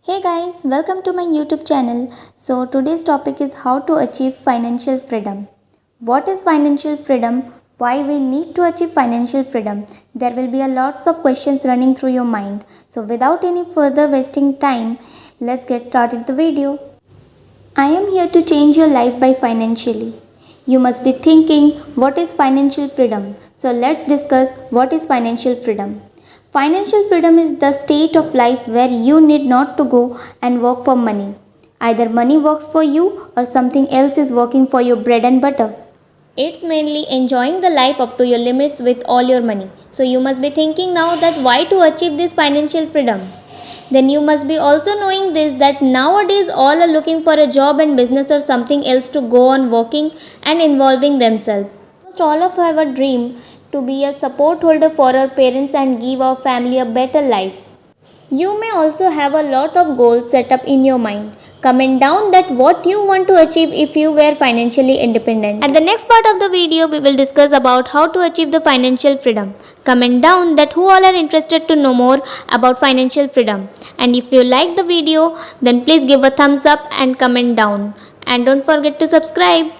Hey guys, welcome to my YouTube channel. So today's topic is how to achieve financial freedom. What is financial freedom? Why we need to achieve financial freedom? There will be a lots of questions running through your mind. So without any further wasting time, let's get started the video. I am here to change your life by financially. You must be thinking, what is financial freedom? So let's discuss what is financial freedom. Financial freedom is the state of life where you need not to go and work for money. Either money works for you or something else is working for your bread and butter. It's mainly enjoying the life up to your limits with all your money. So you must be thinking now that why to achieve this financial freedom. Then you must be also knowing this that nowadays all are looking for a job and business or something else to go on working and involving themselves. Almost all of us have a dream to be a support holder for our parents and give our family a better life. You may also have a lot of goals set up in your mind. Comment down that what you want to achieve if you were financially independent. At the next part of the video, we will discuss about how to achieve the financial freedom. Comment down that who all are interested to know more about financial freedom. And if you like the video, then please give a thumbs up and comment down. And don't forget to subscribe.